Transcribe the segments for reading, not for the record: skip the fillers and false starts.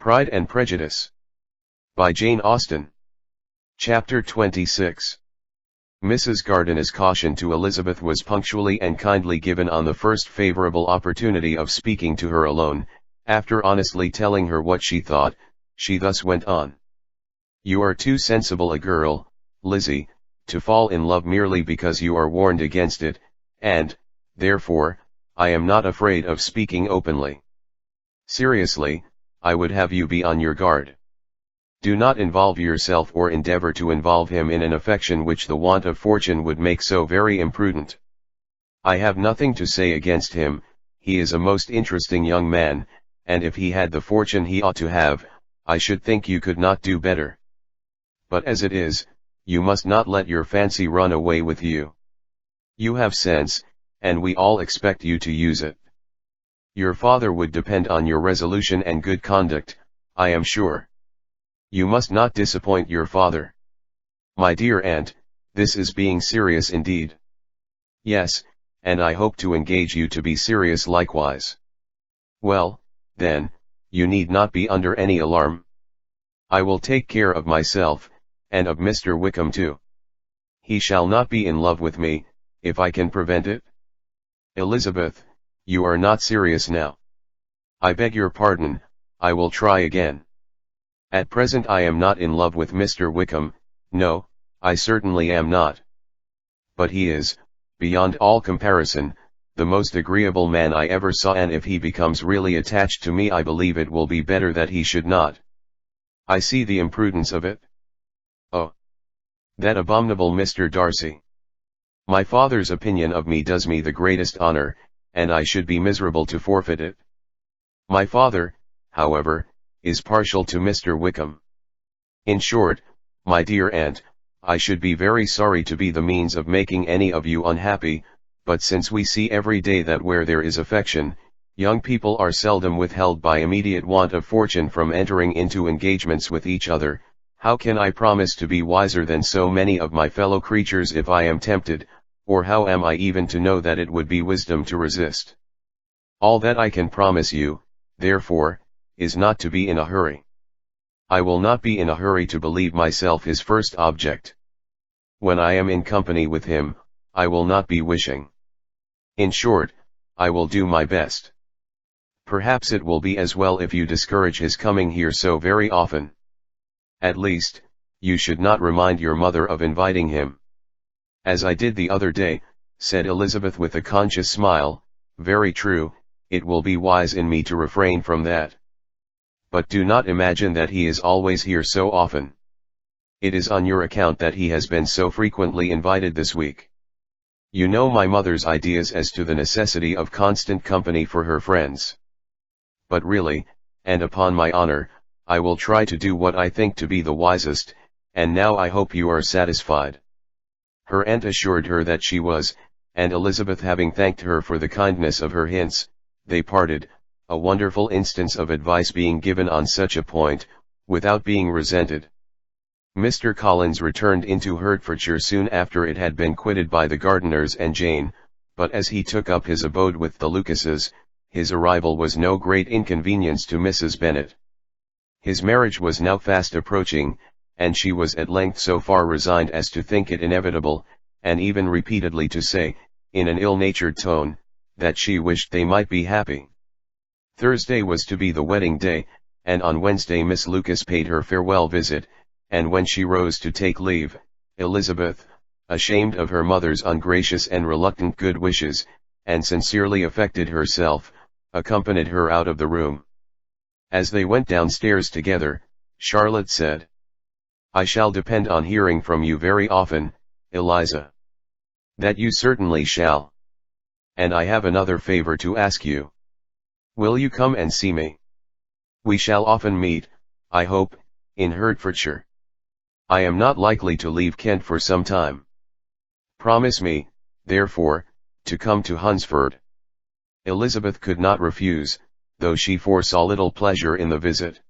Pride and Prejudice. By Jane Austen. Chapter 26. Mrs. Gardiner's caution to Elizabeth was punctually and kindly given on the first favorable opportunity of speaking to her alone. After honestly telling her what she thought, she thus went on. "You are too sensible a girl, Lizzie, to fall in love merely because you are warned against it, and, therefore, I am not afraid of speaking openly. Seriously, I would have you be on your guard. Do not involve yourself or endeavor to involve him in an affection which the want of fortune would make so very imprudent. I have nothing to say against him, he is a most interesting young man, and if he had the fortune he ought to have, I should think you could not do better. But as it is, you must not let your fancy run away with you. You have sense, and we all expect you to use it. Your father would depend on your resolution and good conduct, I am sure. You must not disappoint your father. My dear aunt, this is being serious indeed." "Yes, and I hope to engage you to be serious likewise." "Well, then, you need not be under any alarm. I will take care of myself, and of Mr. Wickham too. He shall not be in love with me, if I can prevent it." "Elizabeth, you are not serious now." "I beg your pardon, I will try again. At present I am not in love with Mr. Wickham, no, I certainly am not. But he is, beyond all comparison, the most agreeable man I ever saw, and if he becomes really attached to me I believe it will be better that he should not. I see the imprudence of it. Oh! That abominable Mr. Darcy! My father's opinion of me does me the greatest honor, and I should be miserable to forfeit it. My father, however, is partial to Mr. Wickham. In short, my dear aunt, I should be very sorry to be the means of making any of you unhappy, but since we see every day that where there is affection, young people are seldom withheld by immediate want of fortune from entering into engagements with each other, how can I promise to be wiser than so many of my fellow creatures if I am tempted, or how am I even to know that it would be wisdom to resist? All that I can promise you, therefore, is not to be in a hurry. I will not be in a hurry to believe myself his first object. When I am in company with him, I will not be wishing. In short, I will do my best. Perhaps it will be as well if you discourage his coming here so very often. At least, you should not remind your mother of inviting him." "As I did the other day," said Elizabeth with a conscious smile. "Very true, it will be wise in me to refrain from that. But do not imagine that he is always here so often. It is on your account that he has been so frequently invited this week. You know my mother's ideas as to the necessity of constant company for her friends. But really, and upon my honor, I will try to do what I think to be the wisest, and now I hope you are satisfied." Her aunt assured her that she was, and Elizabeth having thanked her for the kindness of her hints, they parted, a wonderful instance of advice being given on such a point, without being resented. Mr. Collins returned into Hertfordshire soon after it had been quitted by the Gardiners and Jane, but as he took up his abode with the Lucases, his arrival was no great inconvenience to Mrs. Bennet. His marriage was now fast approaching, and she was at length so far resigned as to think it inevitable, and even repeatedly to say, in an ill-natured tone, that she wished they might be happy. Thursday was to be the wedding day, and on Wednesday Miss Lucas paid her farewell visit, and when she rose to take leave, Elizabeth, ashamed of her mother's ungracious and reluctant good wishes, and sincerely affected herself, accompanied her out of the room. As they went downstairs together, Charlotte said, "I shall depend on hearing from you very often, Eliza." "That you certainly shall. And I have another favor to ask you. Will you come and see me? We shall often meet, I hope, in Hertfordshire. I am not likely to leave Kent for some time. Promise me, therefore, to come to Hunsford." Elizabeth could not refuse, though she foresaw little pleasure in the visit.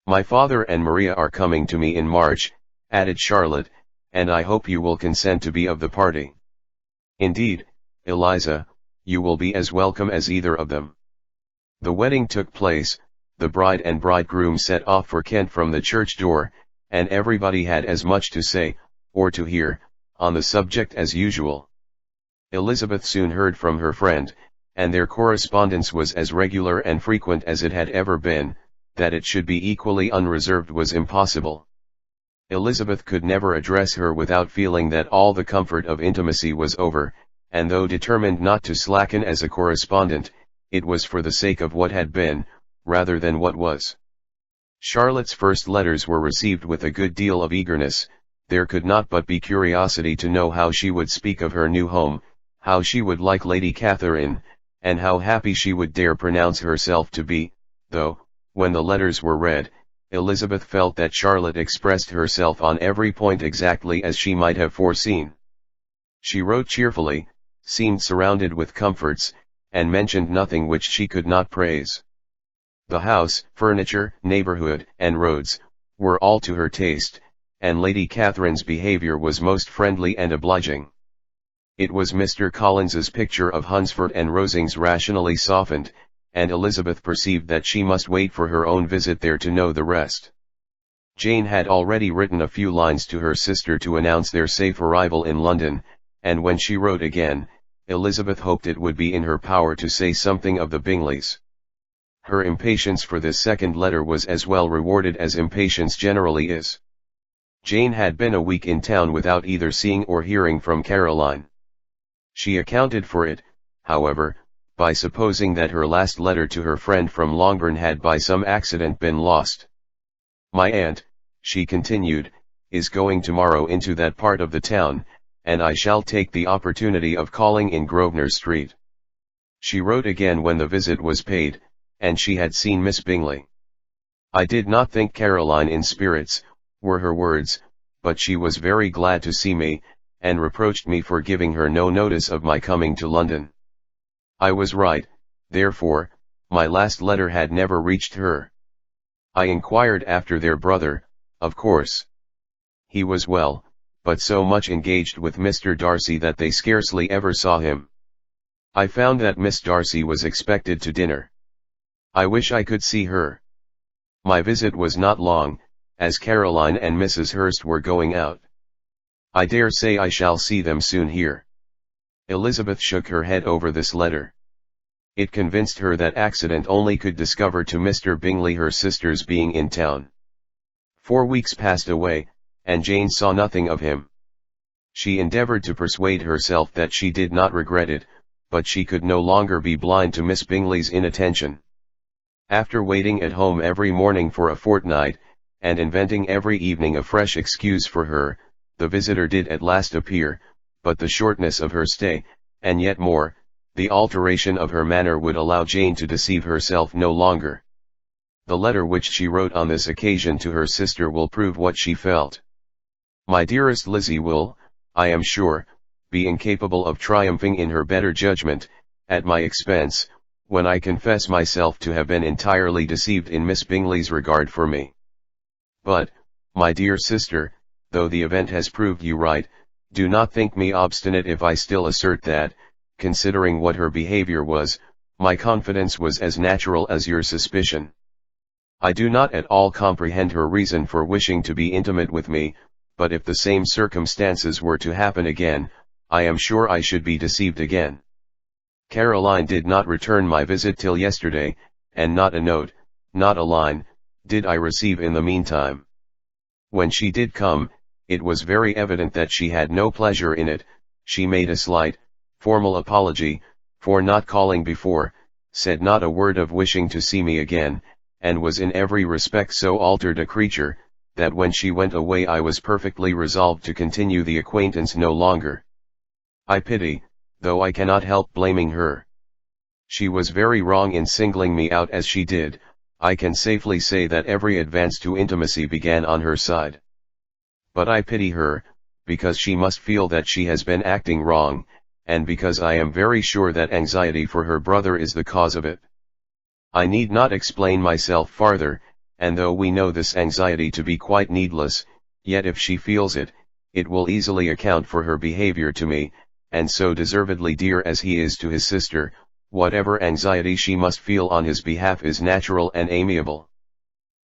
"My father and Maria are coming to me in March," added Charlotte, "and I hope you will consent to be of the party." "Indeed, Eliza, you will be as welcome as either of them." The wedding took place, the bride and bridegroom set off for Kent from the church door, and everybody had as much to say, or to hear, on the subject as usual. Elizabeth soon heard from her friend, and their correspondence was as regular and frequent as it had ever been. That it should be equally unreserved was impossible. Elizabeth could never address her without feeling that all the comfort of intimacy was over, and though determined not to slacken as a correspondent, it was for the sake of what had been, rather than what was. Charlotte's first letters were received with a good deal of eagerness. There could not but be curiosity to know how she would speak of her new home, how she would like Lady Catherine, and how happy she would dare pronounce herself to be, though, when the letters were read, Elizabeth felt that Charlotte expressed herself on every point exactly as she might have foreseen. She wrote cheerfully, seemed surrounded with comforts, and mentioned nothing which she could not praise. The house, furniture, neighborhood, and roads, were all to her taste, and Lady Catherine's behavior was most friendly and obliging. It was Mr. Collins's picture of Hunsford and Rosings rationally softened, and Elizabeth perceived that she must wait for her own visit there to know the rest. Jane had already written a few lines to her sister to announce their safe arrival in London, and when she wrote again, Elizabeth hoped it would be in her power to say something of the Bingleys. Her impatience for this second letter was as well rewarded as impatience generally is. Jane had been a week in town without either seeing or hearing from Caroline. She accounted for it, however, by supposing that her last letter to her friend from Longbourn had by some accident been lost. "My aunt," she continued, "is going tomorrow into that part of the town, and I shall take the opportunity of calling in Grosvenor Street." She wrote again when the visit was paid, and she had seen Miss Bingley. "I did not think Caroline in spirits," were her words, "but she was very glad to see me, and reproached me for giving her no notice of my coming to London. I was right, therefore, my last letter had never reached her. I inquired after their brother, of course. He was well, but so much engaged with Mr. Darcy that they scarcely ever saw him. I found that Miss Darcy was expected to dinner. I wish I could see her. My visit was not long, as Caroline and Mrs. Hurst were going out. I dare say I shall see them soon here." Elizabeth shook her head over this letter. It convinced her that accident only could discover to Mr. Bingley her sister's being in town. 4 weeks passed away, and Jane saw nothing of him. She endeavored to persuade herself that she did not regret it, but she could no longer be blind to Miss Bingley's inattention. After waiting at home every morning for a fortnight, and inventing every evening a fresh excuse for her, the visitor did at last appear, but the shortness of her stay, and yet more, the alteration of her manner would allow Jane to deceive herself no longer. The letter which she wrote on this occasion to her sister will prove what she felt. "My dearest Lizzie will, I am sure, be incapable of triumphing in her better judgment, at my expense, when I confess myself to have been entirely deceived in Miss Bingley's regard for me. But, my dear sister, though the event has proved you right, do not think me obstinate if I still assert that, considering what her behavior was, my confidence was as natural as your suspicion. I do not at all comprehend her reason for wishing to be intimate with me, but if the same circumstances were to happen again, I am sure I should be deceived again. Caroline did not return my visit till yesterday, and not a note, not a line, did I receive in the meantime. When she did come, it was very evident that she had no pleasure in it. She made a slight, formal apology, for not calling before, said not a word of wishing to see me again, and was in every respect so altered a creature, that when she went away I was perfectly resolved to continue the acquaintance no longer. I pity, though I cannot help blaming her. She was very wrong in singling me out as she did. I can safely say that every advance to intimacy began on her side. But I pity her, because she must feel that she has been acting wrong, and because I am very sure that anxiety for her brother is the cause of it. I need not explain myself farther, and though we know this anxiety to be quite needless, yet if she feels it, it will easily account for her behavior to me, and so deservedly dear as he is to his sister, whatever anxiety she must feel on his behalf is natural and amiable.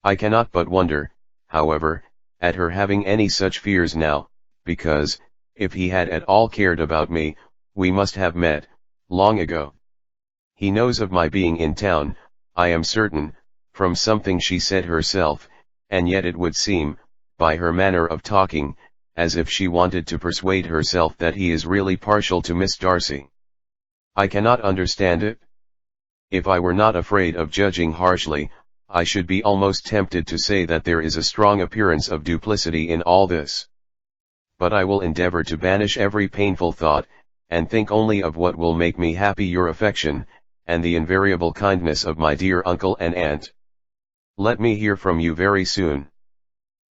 I cannot but wonder, however, at her having any such fears now, because, if he had at all cared about me, we must have met, long ago. He knows of my being in town, I am certain, from something she said herself, and yet it would seem, by her manner of talking, as if she wanted to persuade herself that he is really partial to Miss Darcy. I cannot understand it. If I were not afraid of judging harshly, I should be almost tempted to say that there is a strong appearance of duplicity in all this. But I will endeavor to banish every painful thought, and think only of what will make me happy: your affection, and the invariable kindness of my dear uncle and aunt. Let me hear from you very soon.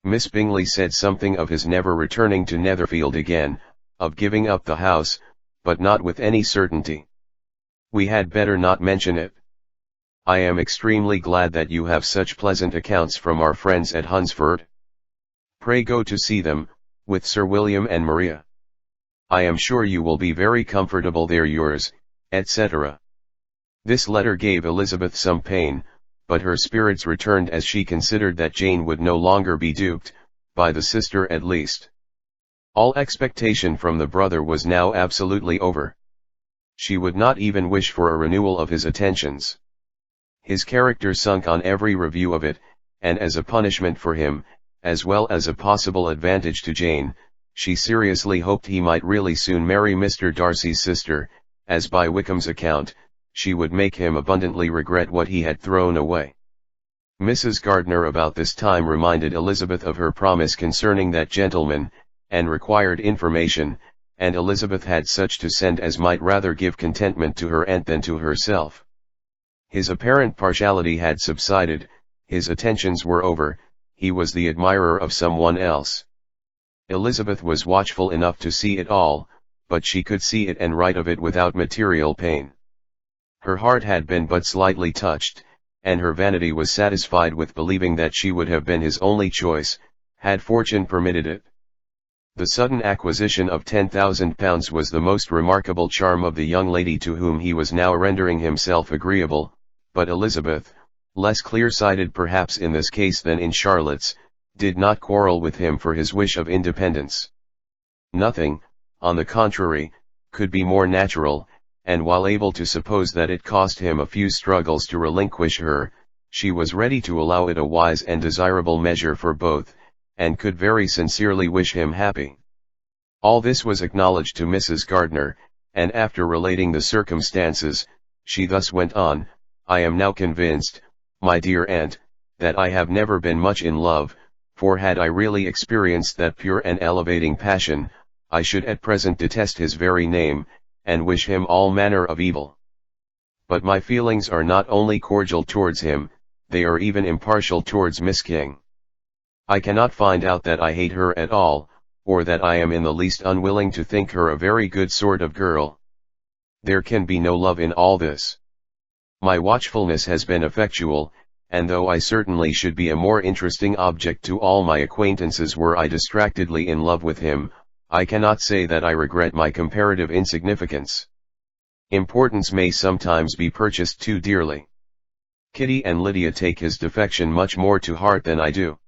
Miss Bingley said something of his never returning to Netherfield again, of giving up the house, but not with any certainty. We had better not mention it. I am extremely glad that you have such pleasant accounts from our friends at Hunsford. Pray go to see them, with Sir William and Maria. I am sure you will be very comfortable there. Yours, etc. This letter gave Elizabeth some pain, but her spirits returned as she considered that Jane would no longer be duped, by the sister at least. All expectation from the brother was now absolutely over. She would not even wish for a renewal of his attentions. His character sunk on every review of it, and as a punishment for him, as well as a possible advantage to Jane, she seriously hoped he might really soon marry Mr. Darcy's sister, as by Wickham's account, she would make him abundantly regret what he had thrown away. Mrs. Gardiner about this time reminded Elizabeth of her promise concerning that gentleman, and required information, and Elizabeth had such to send as might rather give contentment to her aunt than to herself. His apparent partiality had subsided, his attentions were over, he was the admirer of someone else. Elizabeth was watchful enough to see it all, but she could see it and write of it without material pain. Her heart had been but slightly touched, and her vanity was satisfied with believing that she would have been his only choice, had fortune permitted it. The sudden acquisition of £10,000 was the most remarkable charm of the young lady to whom he was now rendering himself agreeable, but Elizabeth, less clear-sighted perhaps in this case than in Charlotte's, did not quarrel with him for his wish of independence. Nothing, on the contrary, could be more natural, and while able to suppose that it cost him a few struggles to relinquish her, she was ready to allow it a wise and desirable measure for both, and could very sincerely wish him happy. All this was acknowledged to Mrs. Gardiner, and after relating the circumstances, she thus went on: I am now convinced, my dear aunt, that I have never been much in love, for had I really experienced that pure and elevating passion, I should at present detest his very name, and wish him all manner of evil. But my feelings are not only cordial towards him, they are even impartial towards Miss King. I cannot find out that I hate her at all, or that I am in the least unwilling to think her a very good sort of girl. There can be no love in all this. My watchfulness has been effectual, and though I certainly should be a more interesting object to all my acquaintances were I distractedly in love with him, I cannot say that I regret my comparative insignificance. Importance may sometimes be purchased too dearly. Kitty and Lydia take his defection much more to heart than I do.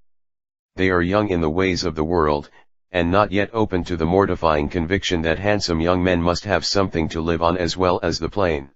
They are young in the ways of the world, and not yet open to the mortifying conviction that handsome young men must have something to live on as well as the plain.